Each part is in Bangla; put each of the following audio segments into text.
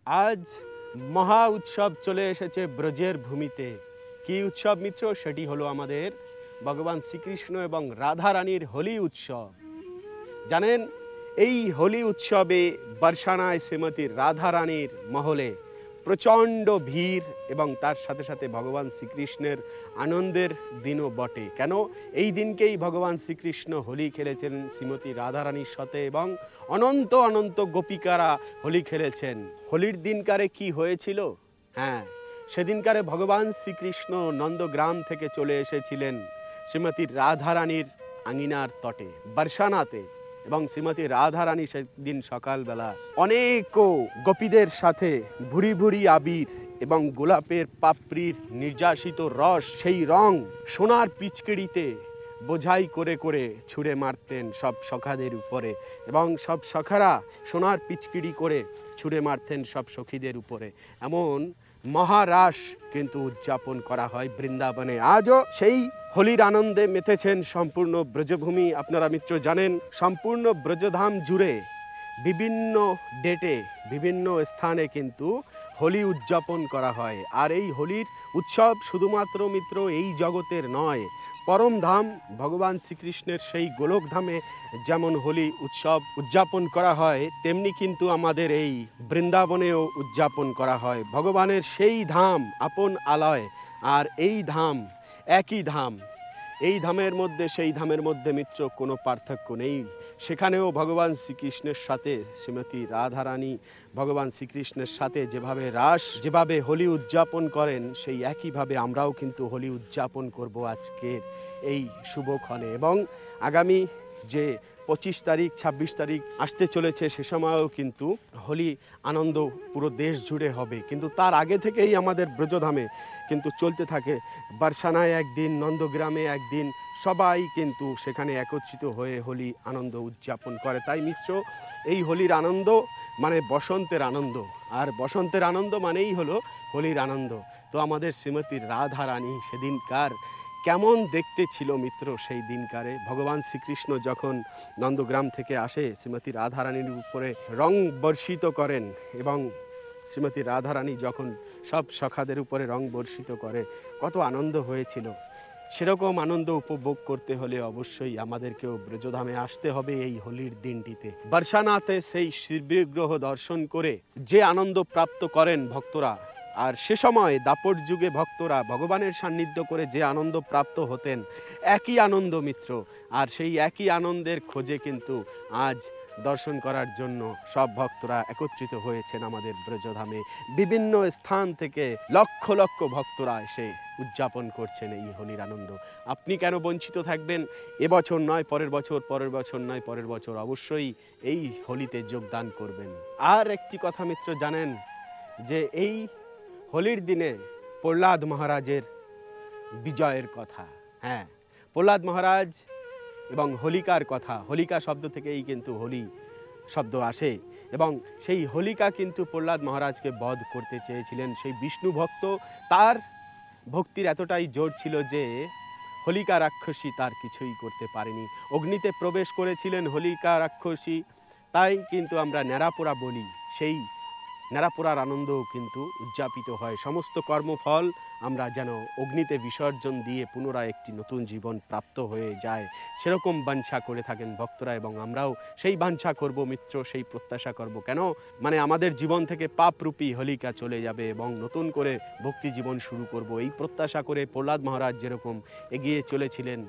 আজ মহা উৎসব চলে এসেছে ব্রজের ভূমিতে। কি উৎসব মিত্র? সেটি হলো আমাদের ভগবান শ্রীকৃষ্ণ এবং রাধা রানীর হোলি উৎসব। জানেন, এই হোলি উৎসবে বর্ষানায় শ্রীমতী রাধা রানীর মহলে প্রচণ্ড ভিড় এবং তার সাথে সাথে ভগবান শ্রীকৃষ্ণের আনন্দের দিনও বটে। কেন? এই দিনকেই ভগবান শ্রীকৃষ্ণ হোলি খেলেছেন শ্রীমতী রাধা রানীর সাথে এবং অনন্ত অনন্ত গোপিকারা হোলি খেলেছেন। হোলির দিনকারে কি হয়েছিল? হ্যাঁ, সেদিনকারে ভগবান শ্রীকৃষ্ণ নন্দগ্রাম থেকে চলে এসেছিলেন শ্রীমতী রাধা রানীর আঙিনার তটে বর্ষানাতে, এবং শ্রীমতী রাধা রানী সেদিন সকালবেলা অনেক গোপীদের সাথে ভুরি ভুরি আবির এবং গোলাপের পাপড়ির নির্যাসিত রস, সেই রং সোনার পিচকিড়িতে বোঝাই করে করে ছুঁড়ে মারতেন সব সখাদের উপরে, এবং সব সখারা সোনার পিচকিড়ি করে ছুঁড়ে মারতেন সব সখীদের উপরে। এমন মহারাস কিন্তু উদযাপন করা হয় বৃন্দাবনে। আজও সেই হোলির আনন্দে মেতেছেন সম্পূর্ণ ব্রজভূমি। আপনারা মিত্র জানেন, সম্পূর্ণ ব্রজধাম জুড়ে বিভিন্ন ডেটে বিভিন্ন স্থানে কিন্তু হোলি উদযাপন করা হয়। আর এই হোলির উৎসব শুধুমাত্র মিত্র এই জগতের নয়, পরমধাম ভগবান শ্রীকৃষ্ণের সেই গোলকধামে যেমন হোলি উৎসব উদযাপন করা হয়, তেমনি কিন্তু আমাদের এই বৃন্দাবনেও উদযাপন করা হয়। ভগবানের সেই ধাম আপন আলয়, আর এই ধাম একই ধাম। এই ধামের মধ্যে সেই ধামের মধ্যে মিত্র কোনো পার্থক্য নেই। সেখানেও ভগবান শ্রীকৃষ্ণের সাথে শ্রীমতী রাধা রানী ভগবান শ্রীকৃষ্ণের সাথে যেভাবে হোলি উদযাপন করেন, সেই একইভাবে আমরাও কিন্তু হোলি উদযাপন করব আজকের এই শুভক্ষণে। এবং আগামী যে 25 তারিখ 26 তারিখ আসতে চলেছে, সে সময়ও কিন্তু হোলি আনন্দ পুরো দেশ জুড়ে হবে। কিন্তু তার আগে থেকেই আমাদের ব্রজধামে কিন্তু চলতে থাকে। বর্ষানায় একদিন, নন্দগ্রামে একদিন, সবাই কিন্তু সেখানে একত্রিত হয়ে হোলি আনন্দ উদযাপন করে। তাই মিত্র, এই হোলির আনন্দ মানে বসন্তের আনন্দ, আর বসন্তের আনন্দ মানেই হলো হোলির আনন্দ। তো আমাদের শ্রীমতী রাধা রানী সেদিনকার কেমন দেখতে ছিল মিত্র? সেই দিনকারে ভগবান শ্রীকৃষ্ণ যখন নন্দগ্রাম থেকে আসে, শ্রীমতী রাধা রানীর উপরে রং বর্ষিত করেন, এবং শ্রীমতী রাধা রানী যখন সব সখাদের উপরে রং বর্ষিত করে, কত আনন্দ হয়েছিল। সেরকম আনন্দ উপভোগ করতে হলে অবশ্যই আমাদেরকেও ব্রজধামে আসতে হবে এই হোলির দিনটিতে। বর্ষানাথে সেই শিববিগ্রহ দর্শন করে যে আনন্দ প্রাপ্ত করেন ভক্তরা, আর সে সময় দাপর যুগে ভক্তরা ভগবানের সান্নিধ্য করে যে আনন্দ প্রাপ্ত হতেন, একই আনন্দ মিত্র। আর সেই একই আনন্দের খোঁজে কিন্তু আজ দর্শন করার জন্য সব ভক্তরা একত্রিত হয়েছেন আমাদের ব্রজধামে। বিভিন্ন স্থান থেকে লক্ষ লক্ষ ভক্তরা এসে উদযাপন করছেন এই হোলির আনন্দ। আপনি কেন বঞ্চিত থাকবেন? এবছর নয় পরের বছর, পরের বছর নয় পরের বছর অবশ্যই এই হোলিতে যোগদান করবেন। আর একটি কথা মিত্র জানেন, যে এই হোলির দিনে প্রহ্লাদ মহারাজের বিজয়ের কথা। হ্যাঁ, প্রহ্লাদ মহারাজ এবং হোলিকার কথা। হোলিকা শব্দ থেকেই কিন্তু হোলি শব্দ আসে, এবং সেই হোলিকা কিন্তু প্রহ্লাদ মহারাজকে বধ করতে চেয়েছিলেন। সেই বিষ্ণু ভক্ত, তার ভক্তির এতটাই জোর ছিল যে হোলিকা রাক্ষসী তার কিছুই করতে পারেনি। অগ্নিতে প্রবেশ করেছিলেন হোলিকা রাক্ষসী, তাই কিন্তু আমরা ন্যাড়াপোড়া বলি। সেই ন্যাড়াপোড়ার আনন্দও কিন্তু উদযাপিত হয়। সমস্ত কর্মফল আমরা যেন অগ্নিতে বিসর্জন দিয়ে পুনরায় একটি নতুন জীবন প্রাপ্ত হয়ে যায়, সেরকম বাঞ্ছা করে থাকেন ভক্তরা, এবং আমরাও সেই বাঞ্ছা করব মিত্র, সেই প্রত্যাশা করব। কেন? মানে আমাদের জীবন থেকে পাপরূপী হোলিকা চলে যাবে এবং নতুন করে ভক্তি জীবন শুরু করব। এই প্রত্যাশা করে প্রহ্লাদ মহারাজ যেরকম এগিয়ে চলেছিলেন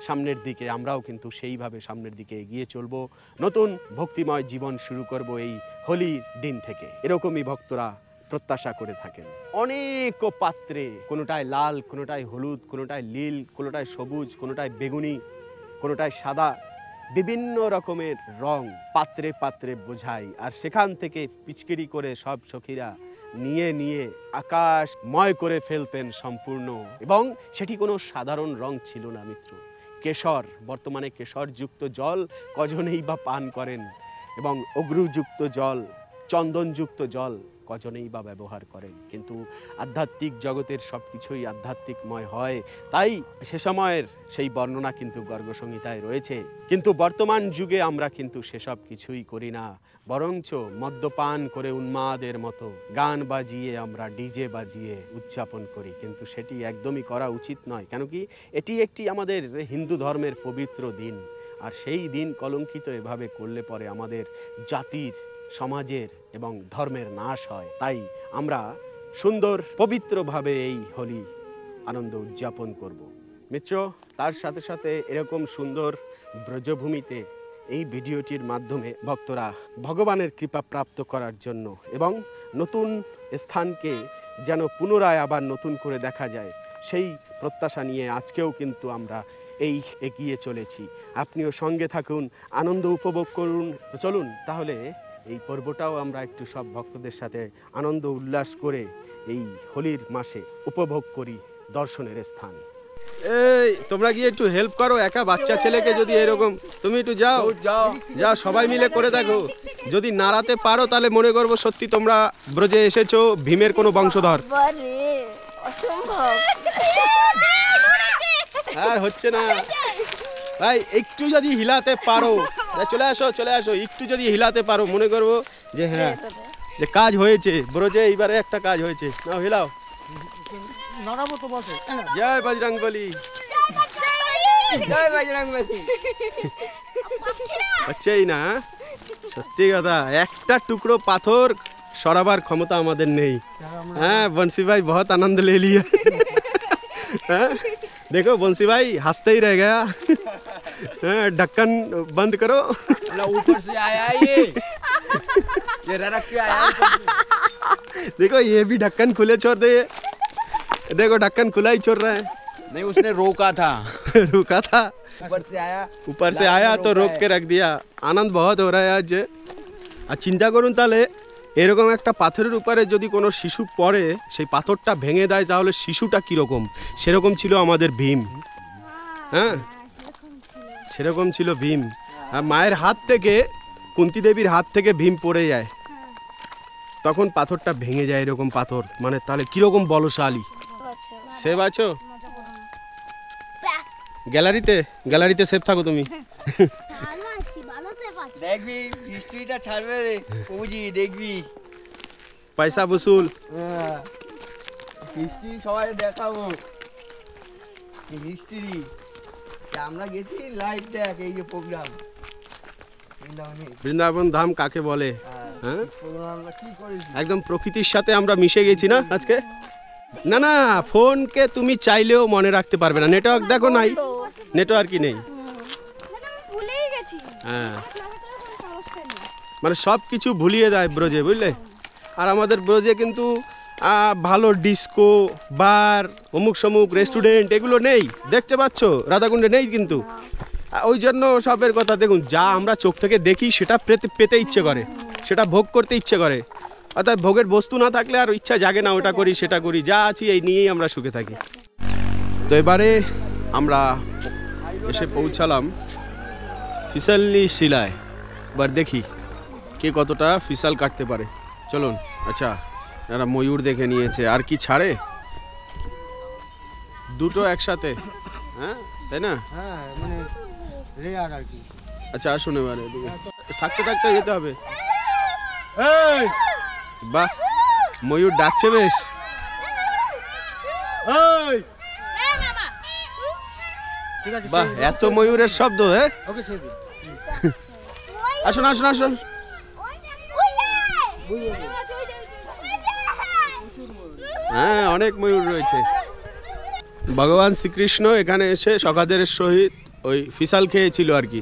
সামনের দিকে, আমরাও কিন্তু সেইভাবে সামনের দিকে এগিয়ে চলব, নতুন ভক্তিময় জীবন শুরু করব এই হোলির দিন থেকে। এরকমই ভক্তরা প্রত্যাশা করে থাকেন। অনেক পাত্রে, কোনোটায় লাল, কোনোটায় হলুদ, কোনোটায় নীল, কোনোটায় সবুজ, কোনোটায় বেগুনি, কোনোটায় সাদা, বিভিন্ন রকমের রং পাত্রে পাত্রে বোঝাই। আর সেখান থেকে পিচকিরি করে সব সখীরা নিয়ে নিয়ে আকাশময় করে ফেলতেন সম্পূর্ণ। এবং সেটি কোনো সাধারণ রং ছিল না মিত্র, কেশর। বর্তমানে কেশরযুক্ত জল কজনেই বা পান করেন, এবং অগ্রুযুক্ত জল, চন্দনযুক্ত জল কজনেই বা ব্যবহার করেন, কিন্তু আধ্যাত্মিক জগতের সব কিছুই আধ্যাত্মিকময় হয়। তাই সে সময়ের সেই বর্ণনা কিন্তু গর্গসংহিতায় রয়েছে। কিন্তু বর্তমান যুগে আমরা কিন্তু সেসব কিছুই করি না, বরঞ্চ মদ্যপান করে উন্মাদের মতো গান বাজিয়ে আমরা ডিজে বাজিয়ে উদযাপন করি, কিন্তু সেটি একদমই করা উচিত নয়। কেন কি এটি একটি আমাদের হিন্দু ধর্মের পবিত্র দিন, আর সেই দিন কলঙ্কিত এভাবে করলে পরে আমাদের জাতির, সমাজের এবং ধর্মের নাশ হয়। তাই আমরা সুন্দর পবিত্রভাবে এই হোলি আনন্দ উদযাপন করব। মিত্র, তার সাথে সাথে এরকম সুন্দর ব্রজভূমিতে এই ভিডিওটির মাধ্যমে ভক্তরা ভগবানের কৃপা প্রাপ্ত করার জন্য এবং নতুন স্থানকে যেন পুনরায় আবার নতুন করে দেখা যায়, সেই প্রত্যাশা নিয়ে আজকেও কিন্তু আমরা এই এগিয়ে চলেছি। আপনিও সঙ্গে থাকুন, আনন্দ উপভোগ করুন। চলুন তাহলে এই পর্বটাও আমরা একটু সব ভক্তদের সাথে আনন্দ উল্লাস করে এই হোলির মাসে উপভোগ করি দর্শনের স্থান। এই তোমরা গিয়ে একটু হেল্প করো, একা বাচ্চা ছেলেকে যদি এরকম, তুমি একটু যাও যাও, সবাই মিলে করে দেখো। যদি নাড়াতে পারো তাহলে মনে করবো সত্যি তোমরা ব্রজে এসেছো ভীমের কোনো বংশধর। আর হচ্ছে না ভাই, একটু যদি হিলাতে পারো, চলে আসো চলে আসো, একটু যদি হিলাতে পারো মনে করবো যে হ্যাঁ, যে কাজ হয়েছে ব্রজে, এইবারে একটা কাজ হয়েছে। নাও হিলাও। জয় বজরংবলী। হচ্ছেই না, সত্যি কথা, একটা টুকরো পাথর সরাবার ক্ষমতা আমাদের নেই। হ্যাঁ বंसी भाई बहुत आनंद ले लिया। देखो बंसी भाई हंसते ही रह गया। ढक्कन बंद करो। ऊपर से आया ये ररक के आया। देखो ये भी ढक्कन खुले छोड़ दे, देखो ढक्कन खुला ही छोड़ रहा है। नहीं उसने रोका था। रुका था, ऊपर से आया तो रोक के रख दिया। आनंद बहुत हो रहा है आज। আর চিন্তা করুন তাহলে এরকম একটা পাথরের উপরে যদি কোনো শিশু পড়ে, সেই পাথরটা ভেঙে দেয়, তাহলে শিশুটা কীরকম? সেরকম ছিল আমাদের ভীম। হ্যাঁ সেরকম ছিল ভীম। আর মায়ের হাত থেকে, কুন্তি দেবীর হাত থেকে ভীম পড়ে যায়, তখন পাথরটা ভেঙে যায়। এরকম পাথর মানে তাহলে কীরকম বলশালী। সেভ আছো গ্যালারিতে? গ্যালারিতে সেভ থাকো তুমি। দেখবি হিস্ট্রিটা ছাড়বে রে পৌঁছি, দেখবি পয়সা বসুল। হিস্ট্রি সবাই দেখাবো, হিস্ট্রি আমরা গেছি লাইভ দেখ। এই যে প্রোগ্রাম বৃন্দাবন ধাম কাকে বলে? হ্যাঁ আমরা কি করেছি, একদম প্রকৃতির সাথে আমরা মিশে গেছি না আজকে। না না, ফোনকে তুমি চাইলেও মনে রাখতে পারবে না, নেটওয়ার্ক দেখো নাই, নেটওয়ার্কই নেই। হ্যাঁ মানে সব কিছু ভুলিয়ে দেয় ব্রজে, বুঝলে? আর আমাদের ব্রজে কিন্তু ভালো ডিস্কো, বার, অমুক সমুক রেস্টুরেন্ট এগুলো নেই, দেখতে পাচ্ছ, রাধাকুণ্ডে নেই। কিন্তু ওই জন্য সবের কথা দেখুন, যা আমরা চোখ থেকে দেখি সেটা পেতে ইচ্ছে করে, সেটা ভোগ করতে ইচ্ছে করে। অর্থাৎ ভোগের বস্তু না থাকলে আর ইচ্ছা জাগে না, ওটা করি সেটা করি, যা আছি এই নিয়েই আমরা সুখে থাকি। তো এবারে আমরা এসে পৌঁছালাম ফিসালনি শিলায়। এবার দেখি কে কতটা ফিসাল কাটতে পারে। চলুন। আচ্ছা, এরা ময়ূর দেখে নিয়েছে, আর কি ছাড়ে? দুটো একসাথে, হ্যাঁ তাই না? হ্যাঁ মানে রেয়ার আর কি। আচ্ছা আসুন এবারে, থাকতে থাকতে যেতে হবে। বাহ, ময়ূর ডাকছে বেশ। বাহ, এত ময়ূরের শব্দ। হ্যাঁ আসুন আসুন আসুন। হ্যাঁ অনেক ময়ূর রয়েছে। ভগবান শ্রীকৃষ্ণ এখানে এসে সখাদের সহিত ওই ফিসাল খেয়েছিল আর কি।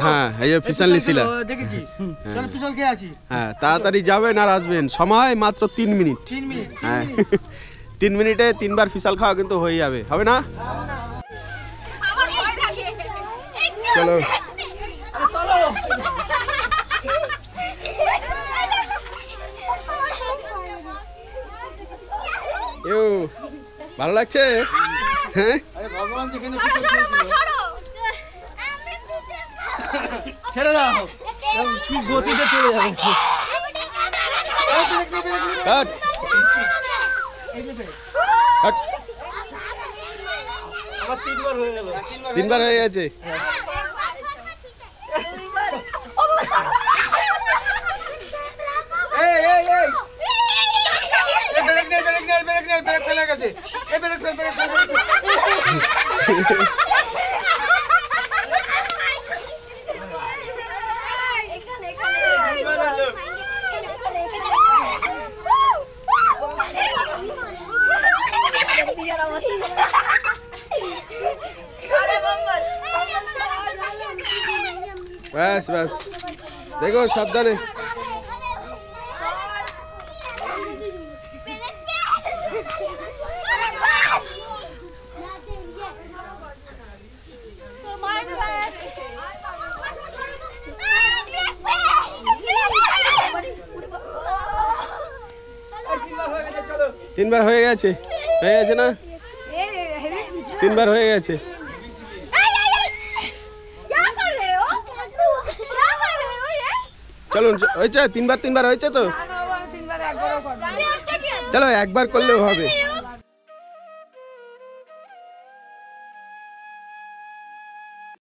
হ্যাঁ এই যে ফিসালনি শিলা দেখেছি, চল ফিসাল খেয়ে আসি। হ্যাঁ তাড়াতাড়ি যাবেন আর আসবেন, সময় মাত্র 3 মিনিট। 3 মিনিট? হ্যাঁ 3 মিনিটে 3 বার ফিসাল খাওয়া কিন্তু হয়ে যাবে, হবে না? চলো ভালো লাগছে? হ্যাঁ ভগবান যেখানে ছেড়ে দাও, কি গতিতে চলে যাবে। কাট কাট। তিনবার হয়ে গেছে। ব্যাস ব্যাস, দেখো সাবধানে। তিনবার হয়ে গেছে, হয়ে গেছে না? তিনবার হয়ে গেছে। চলুন, হয়েছে তিনবার, তিনবার হয়েছে তো। চলো একবার করলেও হবে।